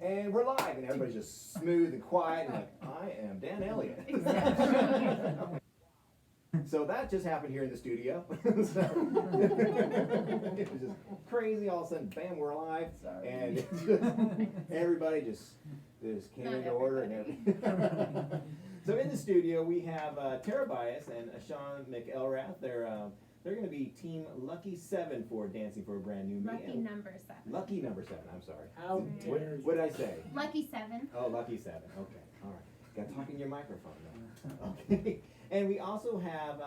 And we're live, and everybody's just smooth and quiet, and like, I am Dan Elliott. So that just happened here in the studio. It was just crazy. All of a sudden, bam, we're live, and it just, everybody just came into order and everything. So in the studio, we have Tara Bias and Seanne McElrath. They're going to be Team Lucky 7 for Dancing for a Brand New Me. Lucky number 7. Lucky number 7, I'm sorry. How dare you. What did I say? Lucky 7. Oh, Lucky 7. Okay, all right. Got to talk in your microphone now. Okay. And we also have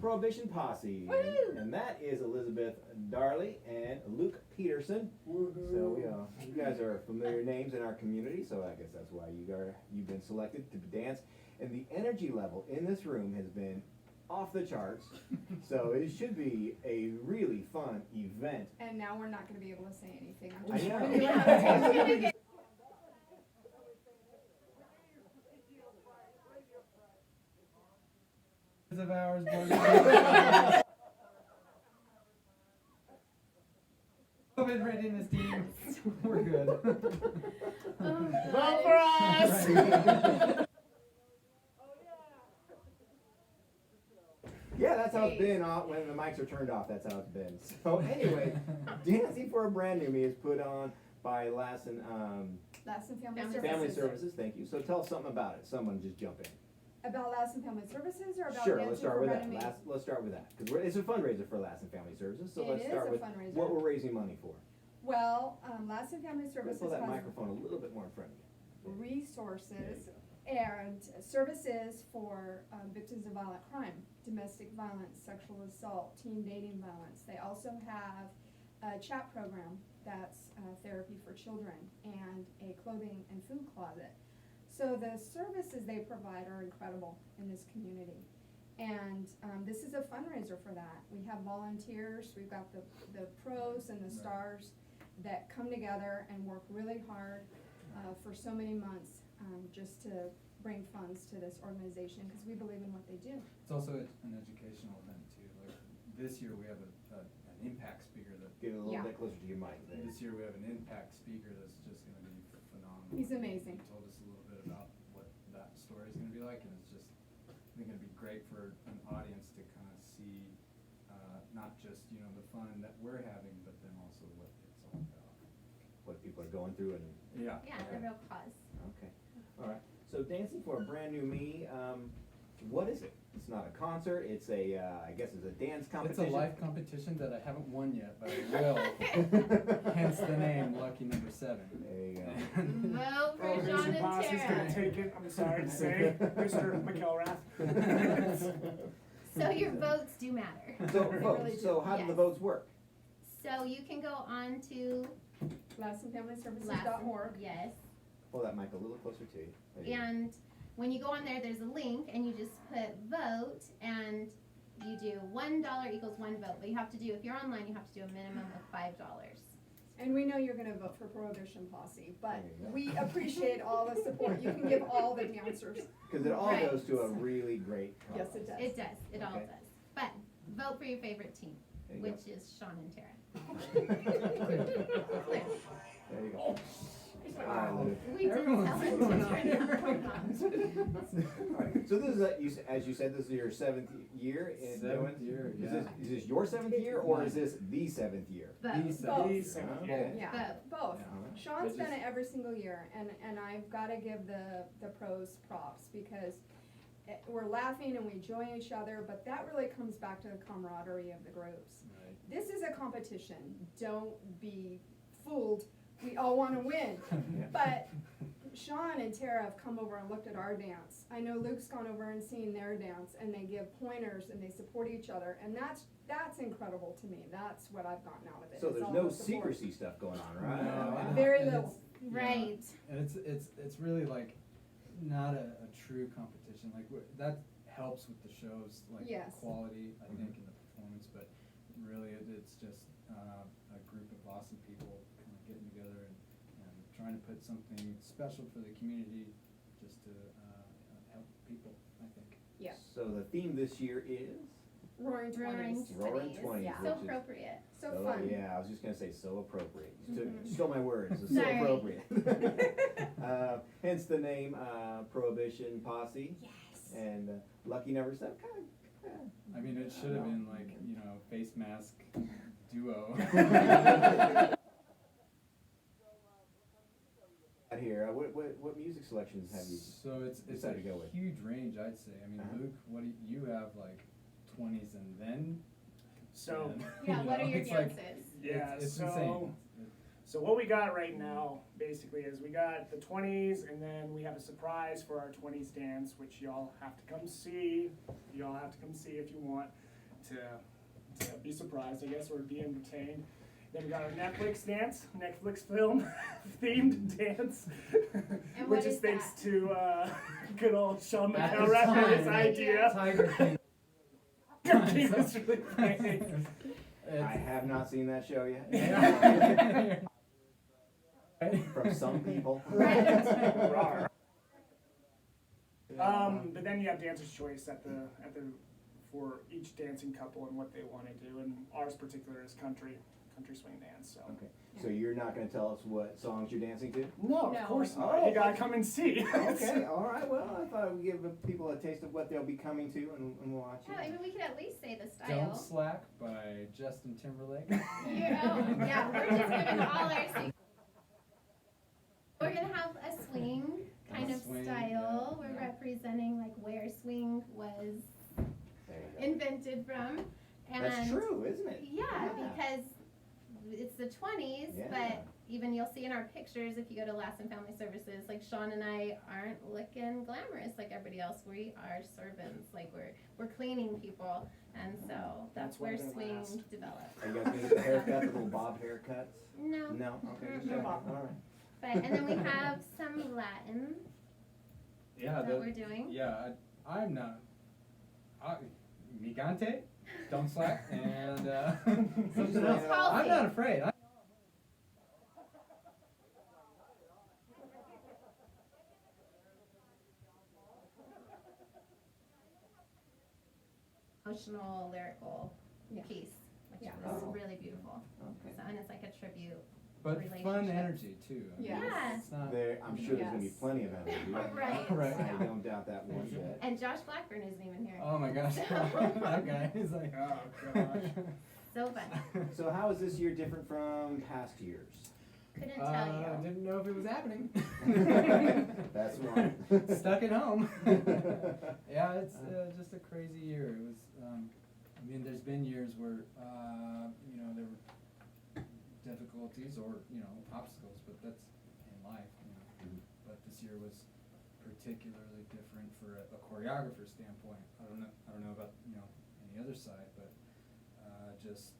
Prohibition Posse. And that is Elizabeth Darley and Luke Petersen. So you guys are familiar names in our community, so I guess that's why you've been selected to dance. And the energy level in this room has been off the charts, so it should be a really fun event. And now we're not going to be able to say anything. I'm I just know. warning you ahead of time. Of ours, COVID readiness team. We're good. Vote for us! Yeah, that's how it's been when the mics are turned off. That's how it's been. So anyway, Dancing for a Brand New Me is put on by Lassen Family Services. Thank you. So tell us something about it. Someone just jump in. About Lassen Family Services or about Sure, Dancing let's start for with Brand that. New Me? Let's start with that because it's a fundraiser for Lassen Family Services. So let's It start is a with fundraiser. what we're raising money for. Well, Lassen Family Let's Services pull that has microphone a little bit more in front of you. resources and services for victims of violent crime, domestic violence, sexual assault, teen dating violence. They also have a chat program that's therapy for children and a clothing and food closet. So the services they provide are incredible in this community. And this is a fundraiser for that. We have volunteers, we've got the pros and the stars that come together and work really hard for so many months just to bring funds to this organization because we believe in what they do. It's also an educational event too. Like this year we have an impact speaker that. Get a little Yeah. bit closer to your mic there. This year we have an impact speaker that's just going to be phenomenal. He's amazing. He told us a little bit about what that story is going to be like, and it's just I think it'd be great for an audience to kind of see not just the fun that we're having, but then also what it's all about. What people are going through and. Yeah, the real cause. Okay. All right. So Dancing for a Brand New Me, what is it? It's not a concert. It's a, I guess it's a dance competition. It's a life competition that I haven't won yet, but I will. Hence the name Lucky Number 7. There you go. Vote for Sean Prohibition and Posse is Tara. gonna take it, I'm sorry to say, Mr. McElrath. So your votes do matter. So They votes. really do. So how do the Yes. votes work? So you can go on to LassenFamilyServices.org. Yes. Pull that mic a little closer to you. There you go. And when you go on there, there's a link, and you just put vote, and you do $1 equals 1 vote. But you have to do, if you're online, you have to do a minimum of $5. And we know you're gonna vote for Prohibition Posse, but There you go. we appreciate all the support. You can give all the answers. Because it all Right. goes to a really great cause. Yes, it does. It does. It all Okay. does. But vote for your favorite team, There you go. which is Sean and Tara. There you go. All right, Lou. We did Everyone's tell him voting to on turn it. it around. All right. So this is, as you said, this is your 7th year in doing. Seventh year, Is yeah. this your 7th year or is this the 7th year? Vote. These Both. Okay. Yeah, both. Yeah. Sean's It done just- it every single year, and I've gotta give the pros props, because we're laughing and we enjoy each other, but that really comes back to the camaraderie of the groups. Right. This is a competition, don't be fooled, we all wanna win. But Sean and Tara have come over and looked at our dance. I know Luke's gone over and seen their dance, and they give pointers and they support each other, and that's incredible to me. That's what I've gotten out of it. So is there's all no the support. secrecy stuff going on, right? No, Very and little. it's- Right. And it's really like not a true competition. Like that helps with the show's like Yes. quality, I think, in the performance. But really, it's just a group of awesome people kind of getting together and trying to put something special for the community, just to help people, I think. Yeah. So the theme this year is? Roaring Roaring 20s. Roaring 20s. 20s, Yeah. which So is- appropriate. So fun. Yeah, I was just gonna say so appropriate. You Mhm. stole my words. It's so Sorry. appropriate. Hence the name Prohibition Posse. Yes. And lucky number 7. I mean, it should have been like, you know, face mask duo. Here, what music selections have you? So it's a decided to go with? huge range, I'd say. I mean, Uh-huh. Luke, what do you have, like 20s and then? So, and, Yeah, you what know, are your it's like- dances? yeah, it's so, insane. so what we got right now, basically, is we got the 20s, and then we have a surprise for our 20s dance, which y'all have to come see. Y'all have to come see if you want to be surprised, I guess, or be entertained. Then we got our Netflix dance, Netflix film themed dance, And which what is is thanks that? to Good old Seanne At the McElrath and his time, idea. Tiger King. He was really funny. I have not seen that show yet. Yeah. From some people. Rawr. But then you have dancer's choice at the for each dancing couple and what they want to do, and ours particular is country swing dance. So Okay, so you're not going to tell us what songs you're dancing to? no, No. of course not. Oh, You gotta come and see. Okay, all right. Well, I thought we'd give the people a taste of what they'll be coming to and watching. Yeah, I mean, we could at least say the Don't style. Slack by Justin Timberlake. Yeah, we're just giving all our secrets. We're gonna have a swing kind of Swing, style. yeah. We're representing like where swing was There you go. invented from. And That's true, isn't it? Yeah, because it's the 20s, Yeah. but even you'll see in our pictures if you go to Last and Family Services, like Sean and I aren't looking glamorous like everybody else. We are servants, like we're cleaning people, and so that's That's why where they're swing last. developed. Are you guys going to get the haircut, the little bob haircuts? No. No? Okay, just Mm-mm. checking. All right. But and then we have some Latin Yeah, that we're doing. yeah, I'm not. Migante, don't slack, and something else. Halsey. I'm not afraid. Emotional lyrical Yeah. piece, which Yeah. was Oh. really beautiful. Okay. So and it's like a tribute. But fun Relationships. energy too. I mean, Yeah. It's not, I'm sure there's going to be Yes. plenty of energy. Right. Right. I don't doubt that one bit. And Josh Blackburn isn't even here. Oh my gosh, that guy is like. Oh gosh. So fun. So how is this year different from past years? Couldn't tell I you. didn't know if it was happening. That's right. Stuck at home. Yeah, it's just a crazy year. It was. I mean, there's been years where you know there were difficulties or you know obstacles, but that's in life. You know. Mhm. But this year was particularly different for a choreographer standpoint. I don't know about you know any other side, but just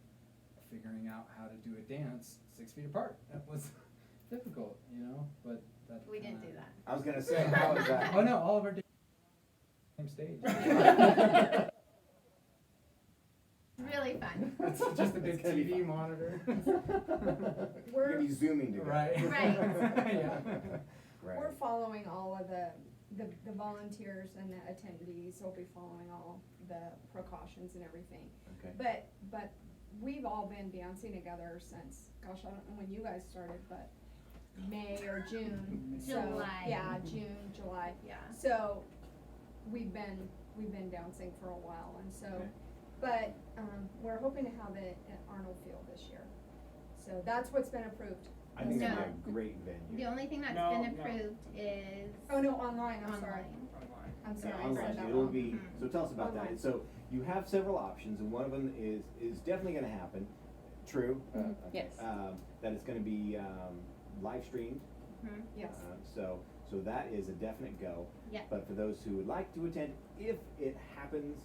figuring out how to do a dance 6 feet apart. That was difficult, you know. But that We didn't kinda- do that. I was going to say, how is that? Oh no, all of our same stage. Really fun. It's just a big It's gonna be TV fun. monitor. We're going to be zooming together. Right. Right. Yeah. Right. We're following all of the volunteers and the attendees will be following all the precautions and everything. Okay. But we've all been dancing together since, gosh, I don't know when you guys started, but May or June. So, July. yeah, June, July. Yeah. So we've been dancing for a while, and so, Okay. but we're hoping to have it at Arnold Field this year. So that's what's been approved. I think that'd No. be a great venue. The only thing that's No, been no. approved is Oh no, online. I'm sorry. online. Online. I'm Yeah, sorry. I online. said that It'll wrong. be, Mhm. so tell us about Online. that. So you have several options, and one of them is definitely going to happen. True. Mhm. Okay. Yes. That it's going to be live streamed. Mhm. Yes. So that is a definite go. Yeah. But for those who would like to attend, if it happens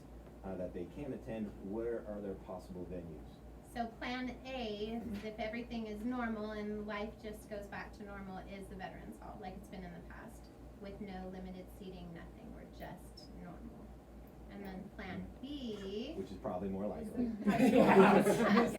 that they can attend, where are their possible venues? So plan A, if everything is normal and life just goes back to normal, is the Veterans Hall, like it's been in the past, with no limited seating, nothing, we're just normal. And then plan B. Which is probably more likely. Yeah.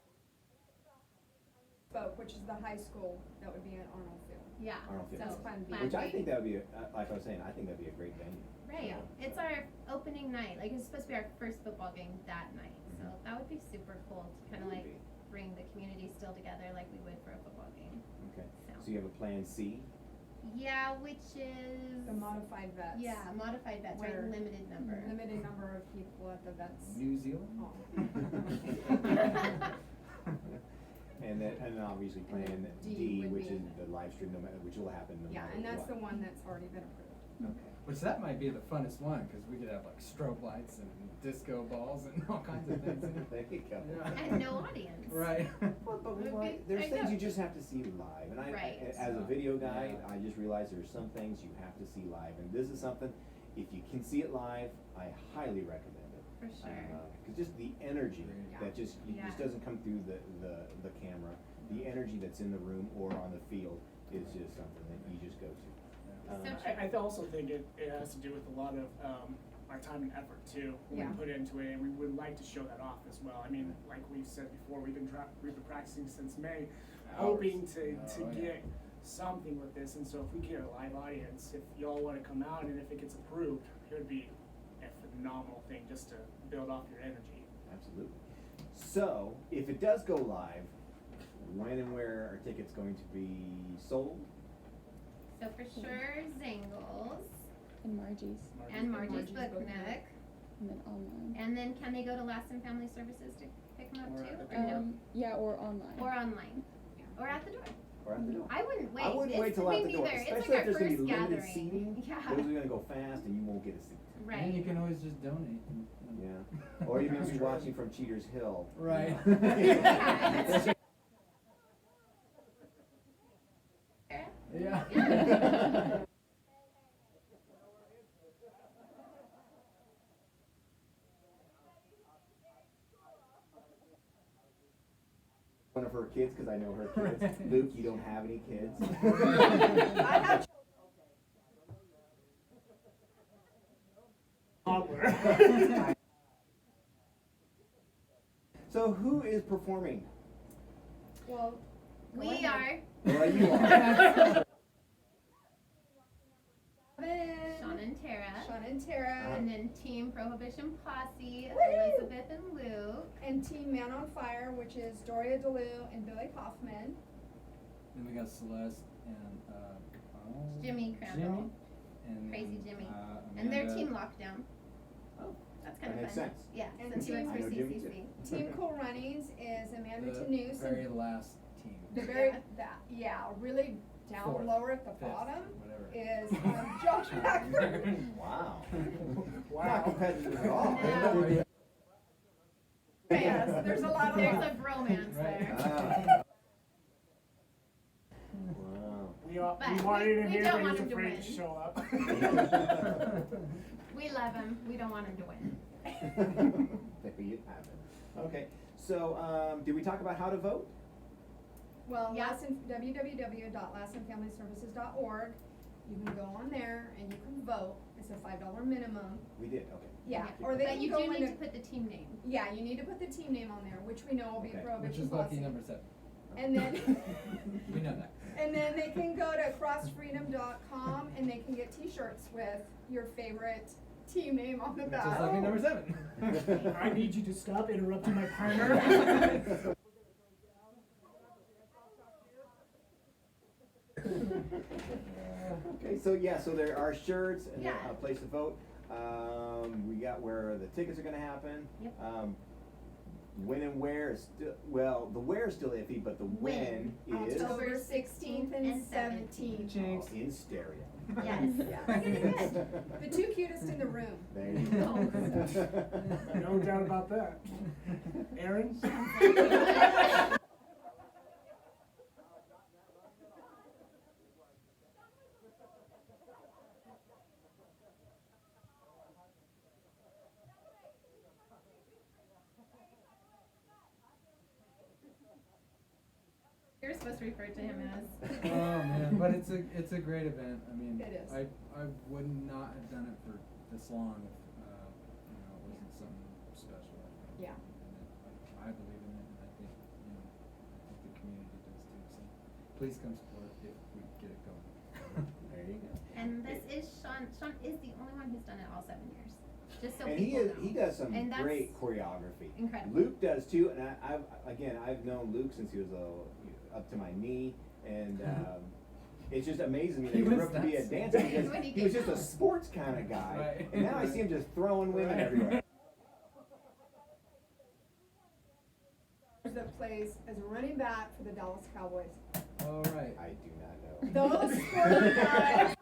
Spoke, which is the high school that would be at Arnold Field. Yeah, Arnold Field. so That's plan B. plan Which I B. think that would be, like I was saying, I think that'd be a great venue. Right, it's our opening night, like it's supposed to be our first football game that night, so Mhm. that would be super cool to kinda Would like be. bring the community still together like we would for a football game. Okay. So. So you have a plan C? Yeah, which is The modified vets. Yeah, modified vets, right? Where- Limited number. Limited number of people at the vets. New Zealand? Oh. And then obviously plan D D, would which be- is the live stream, which will happen no Yeah, matter and that's what. the one that's already been approved. Okay. Which that might be the funnest one, cause we could have like strobe lights and disco balls and all kinds of things in it. There you go. Yeah. And no audience. Right. Well, but Would why- be- there's I things know. you just have to see live, and Right. as a video guy, Yeah. I just realized there's some things you have to see live, and this is something, if you can see it live, I highly recommend it. For sure. Cause just the energy Agreed. that just Yeah. doesn't come through the camera, the energy that's in the room or on the field is just something that you just go to. So true. I also think it has to do with a lot of our time and effort too. We Yeah. put into it, and we would like to show that off as well. I mean, like we've said before, we've been practicing since May, hoping to Oh, yeah. get something with this. And so if we get a live audience, if y'all want to come out and if it gets approved, it would be a phenomenal thing just to build off your energy. Absolutely. So, if it does go live, when and where are tickets going to be sold? So for sure, Zangles And Margie's, and Margie's Margie's Book Book Nook. Nook. and then online. And then can they go to Last and Family Services to pick them up Or too? at the Or no? Yeah, or online. Or online? Or at the door? Or at the door? I wouldn't wait. I wouldn't It's- wait till me out the door, neither. It's especially like if our there's gonna be first limited gathering. seating. Yeah. Those are gonna go fast and you won't get a seat. Right. And you can always just donate. and- Yeah. Or even if you're watching from Cheaters Hill. you Right. know. Yeah. Yeah. One of her kids, cause I know her kids. Right. Luke, you don't have any kids. I have Toddler. So who is performing? Well, go We ahead. are Well, you are. Sean and Tara. Sean and Tara, And then Team Prohibition Posse, Woo! Elizabeth and Luke. and Team Man on Fire, which is Doria DeLue and Billy Kaufman. Then we got Celeste and, Jimmy Crandall. Jimmy. And Crazy then, Jimmy. Amanda. And their Team Lockdown. Oh, That's kind that of makes fun. sense. Yeah, And since he works Team- I for know Jimmy too. CCC. Team Cool Runnings is Amanda The Tanous very and last team. the very, Yeah. really down Fourth, lower at the fifth, bottom whatever. is Josh Packer. Wow. Wow. Not competitive at all. No. Yes, there's a lot of There's love. a bromance Right. there. Ah. Wow. But We wanted him we here, don't but want he's him to afraid win. to show up. We love him. We don't want him to win. There you have it. Okay, so, did we talk about how to vote? Well, Yeah. www.lastandfamilyservices.org. You can go on there and you can vote. It's a $5 minimum. We did, okay. Yeah, Yeah. or they But can you go do need into. to put the team name. Yeah, you need to put the team name on there, which we know will be Okay. Which Prohibition is lucky Posse. number 7. And then, We know that. and then they can go to crossfreedom.com and they can get T-shirts with your favorite team name on the Which back. is lucky number 7. I need you to stop interrupting my partner. Okay, so yeah, so there are shirts and Yeah. a place to vote. We got where the tickets are gonna happen. Yep. When and where is still, well, the where is still iffy, but the when is October 16th and 17th. Jinx. in stereo. Yes. Yeah. We're gonna do it. The two cutest in the room. There you go. No doubt about that. Aaron? You're supposed to refer to him as. Oh man, but it's a great event. I mean, It is. I would not have done it for this long if it wasn't something special. Yeah. And I believe in it, and I think I think the community does too. So please come support if we get it going. There you go. And this is Sean. Sean is the only one who's done it all 7 years. Just so And people know. he does some And that's great choreography. incredible. Luke does too, and I've known Luke since he was up to my knee, and It's just amazing me that He he grew was up to be a that dancer smart. because When he he was gets just a home. sports kind of guy. Right. And now I see him just throwing women Right. everywhere. That plays as a running back for the Dallas Cowboys. All right. I do not know. Those sporty guys.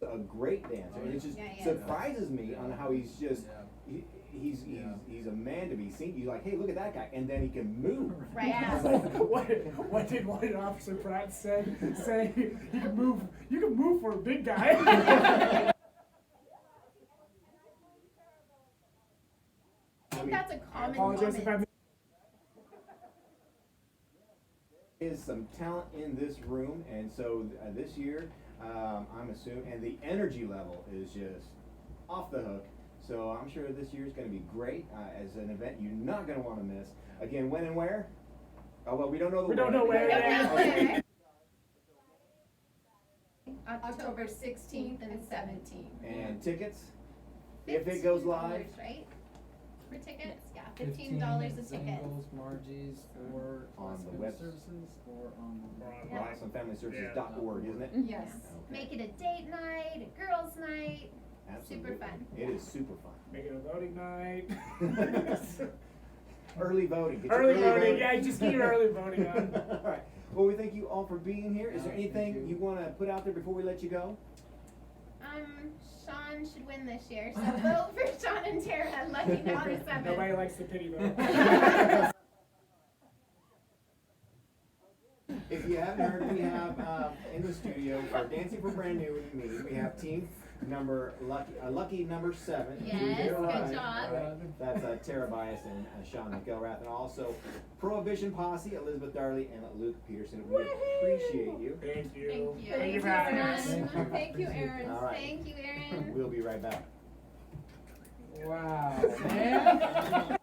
A great dancer, and it just Yeah, yeah. surprises me on how he's just Yeah. he's a man to be seen. You're like, hey, look at that guy, and then he can move. Right. Yeah. What did Officer Pratt say? You can move for a big guy. I think that's a I common apologize if moment. Is some talent in this room, and so this year, I'm assuming, and the energy level is just off the hook. So I'm sure this year is going to be great as an event you're not going to want to miss. Again, when and where? Oh well, we don't know the We don't know where yet. Okay. October 16th and 17th. And tickets, if it goes live. $15, right? For tickets, yeah, $15 a ticket. Singles, Margie's, or On the Family web- Services, or on. Yeah. RosslandFamilyServices.org, isn't it? Yes. Okay. Make it a date night, a girls' night. Absolutely. Super fun. It is super fun. Make it a voting night. Early voting. Get your Early voting, yeah, just get your early voting on. All right. Well, we thank you all for being here. Is there Yeah, thank anything you. you want to put out there before we let you go? Sean should win this year, so vote for Sean and Tara. Lucky now to 7. Nobody likes the pity vote. If you haven't heard, we have in the studio for Dancing for Brand New and me, we have team number lucky number 7. Yes, Who's good right, job. right. That's Tara Bias and Seanne McElrath, and also Prohibition Posse, Elizabeth Darley and Luke Petersen. We appreciate you. Thank you. Thank you. Thank you for having us. everyone. Thank you, Aaron. All right. Thank you, Aaron. We'll be right back. Wow, man.